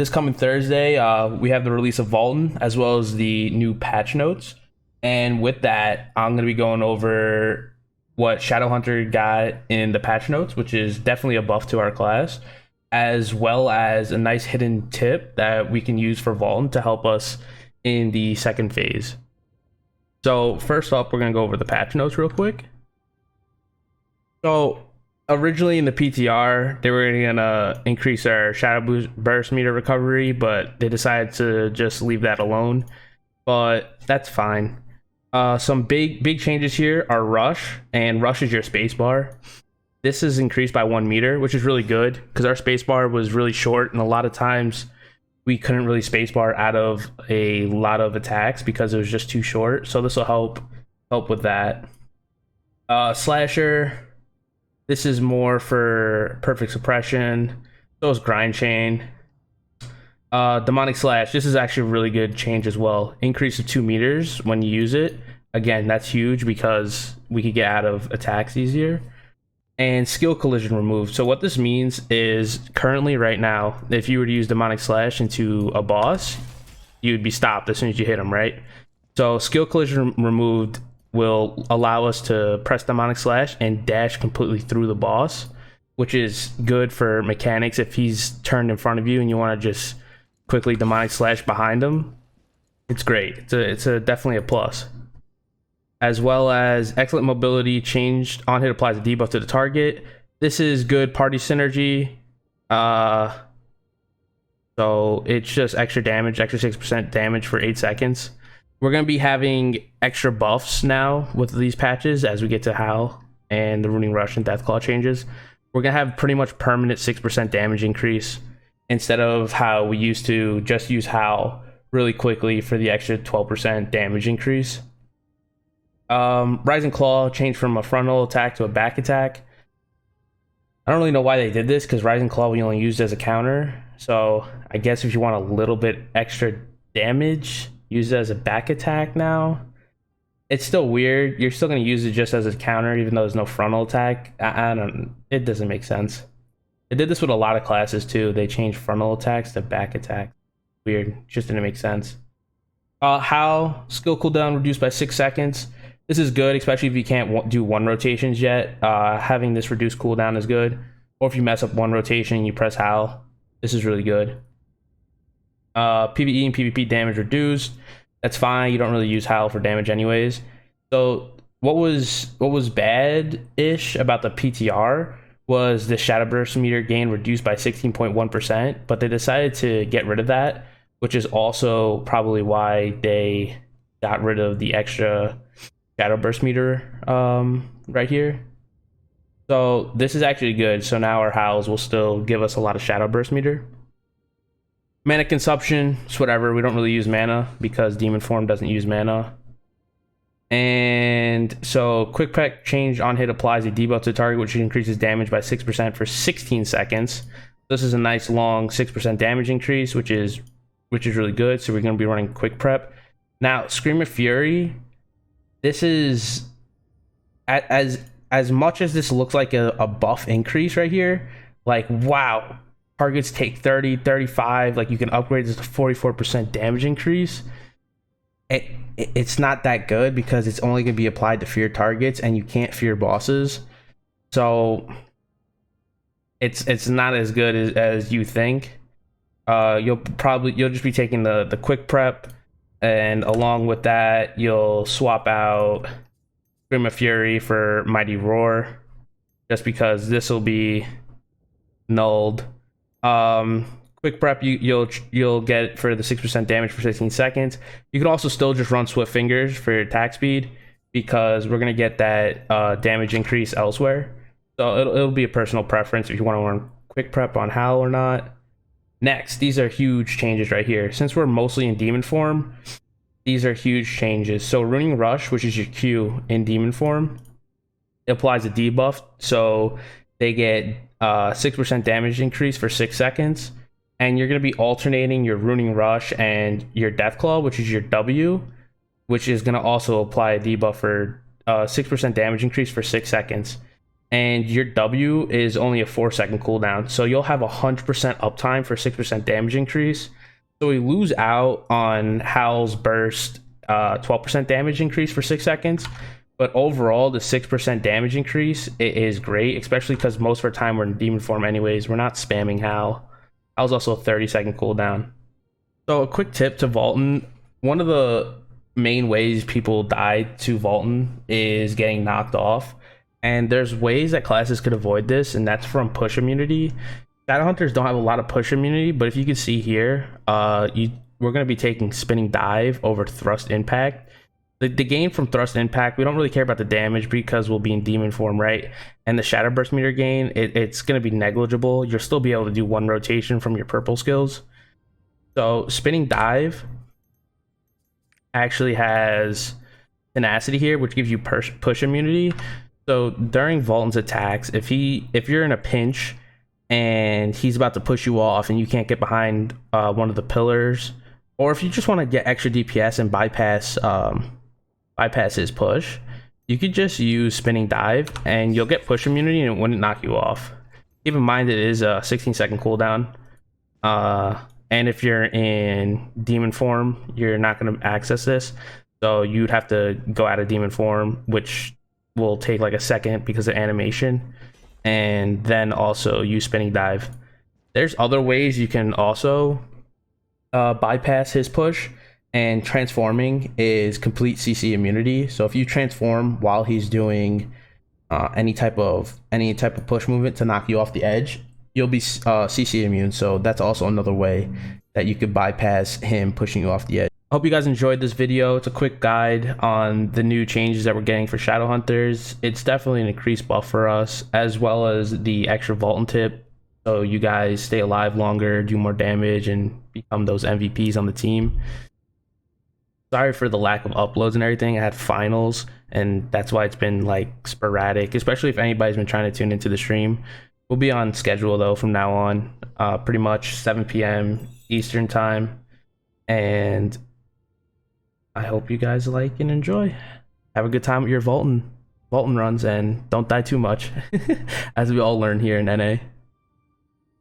this coming Thursday, we have the release of Valtan as well as the new patch notes. And with that, I'm going to be going over what ShadowHunter got in the patch notes, which is definitely a buff to our class, as well as a nice hidden tip that we can use for Valtan to help us in the second phase. So first up, we're going to go over the patch notes real quick. So originally in the PTR, they were going to increase our shadow burst meter recovery, but they decided to just leave that alone. But that's fine. Some big changes here are rush, and rush is your spacebar. This is increased by 1 meter, which is really good because our spacebar was really short, and a lot of times we couldn't really spacebar out of a lot of attacks because it was just too short. So this will help with that. Slasher, this is more for perfect suppression. So is grind chain. Demonic slash, this is actually a really good change as well. Increase of 2 meters when you use it. Again, that's huge because we could get out of attacks easier. And skill collision removed. So what this means is currently right now, if you were to use demonic slash into a boss, you'd be stopped as soon as you hit him, right? So skill collision removed will allow us to press demonic slash and dash completely through the boss, which is good for mechanics. If he's turned in front of you and you want to just quickly demonic slash behind him, it's great. It's definitely a plus. As well as excellent mobility changed on hit applies a debuff to the target. This is good party synergy. So it's just extra damage, extra 6% damage for 8 seconds. We're going to be having extra buffs now with these patches as we get to Howl and the Ruining Rush and Deathclaw changes. We're going to have pretty much permanent 6% damage increase instead of how we used to just use Howl really quickly for the extra 12% damage increase. Rising Claw changed from a frontal attack to a back attack. I don't really know why they did this because Rising Claw we only used as a counter. So I guess if you want a little bit extra damage, use it as a back attack now. It's still weird. You're still going to use it just as a counter even though there's no frontal attack. It doesn't make sense. They did this with a lot of classes too. They changed frontal attacks to back attack. Weird. Just didn't make sense. Howl, skill cooldown reduced by 6 seconds. This is good, especially if you can't do 1 rotations yet. Having this reduced cooldown is good. Or if you mess up 1 rotation and you press Howl, this is really good. PvE and PvP damage reduced. That's fine. You don't really use Howl for damage anyways. So what was bad-ish about the PTR was the Shadow Burst meter gain reduced by 16.1%, but they decided to get rid of that, which is also probably why they got rid of the extra Shadow Burst meter right here. So this is actually good. So now our Howls will still give us a lot of Shadow Burst meter. Mana consumption, it's whatever. We don't really use mana because Demon Form doesn't use mana. And so Quick Prep change on hit applies a debuff to the target, which increases damage by 6% for 16 seconds. This is a nice long 6% damage increase, which is really good. So we're going to be running Quick Prep. Now, Scream of Fury, this is as much as this looks like a buff increase right here, like wow, targets take 30, 35, like you can upgrade this to 44% damage increase. It's not that good because it's only going to be applied to fear targets and you can't fear bosses. So it's not as good as you think. You'll just be taking the Quick Prep, and along with that you'll swap out Scream of Fury for Mighty Roar, just because this will be nulled. Quick Prep you'll get for the 6% damage for 16 seconds. You can also still just run Swift Fingers for your attack speed because we're gonna get that damage increase elsewhere. So it'll be a personal preference if you want to run Quick Prep on Howl or not. Next, these are huge changes right here. Since we're mostly in Demon Form, these are huge changes. So Ruining Rush, which is your Q in Demon Form, it applies a debuff. So they get 6% damage increase for 6 seconds. And you're going to be alternating your Ruining Rush and your Deathclaw, which is your W, which is going to also apply a debuff for 6% damage increase for 6 seconds. and your W is only a 4-second cooldown. So you'll have 100% uptime for 6% damage increase. So we lose out on Howl's burst 12% damage increase for 6 seconds. But overall, the 6% damage increase is great, especially because most of our time we're in demon form anyways. We're not spamming Howl. Howl's also a 30-second cooldown. So a quick tip to Valtan. One of the main ways people die to Valtan is getting knocked off. And there's ways that classes could avoid this, and that's from push immunity. Shadowhunters don't have a lot of push immunity, but if you can see here, we're going to be taking spinning dive over thrust impact. The gain from thrust impact, we don't really care about the damage because we'll be in demon form, right? And the shadow burst meter gain, it's going to be negligible. You'll still be able to do 1 rotation from your purple skills. So spinning dive actually has tenacity here, which gives you push immunity. So during Valtan's attacks, if you're in a pinch and he's about to push you off and you can't get behind one of the pillars, or if you just want to get extra DPS and bypass his push, you could just use spinning dive and you'll get push immunity and it wouldn't knock you off. Keep in mind it is a 16-second cooldown, and if you're in demon form, you're not going to access this, so you'd have to go out of demon form, which will take like a second because of animation, and then also use spinning dive. There's other ways you can also bypass his push, and transforming is complete CC immunity. So if you transform while he's doing any type of push movement to knock you off the edge, you'll be CC immune. So that's also another way that you could bypass him pushing you off the edge. I hope you guys enjoyed this video. It's a quick guide on the new changes that we're getting for Shadowhunters. It's definitely an increased buff for us, as well as the extra Valtan Tip, so you guys stay alive longer, do more damage, and become those MVPs on the team. Sorry for the lack of uploads and everything. I had finals, and that's why it's been like sporadic, especially if anybody's been trying to tune into the stream. We'll be on schedule though from now on, pretty much 7 p.m. Eastern time, and I hope you guys like and enjoy. Have a good time with your Valtan runs, and don't die too much, as we all learn here in NA.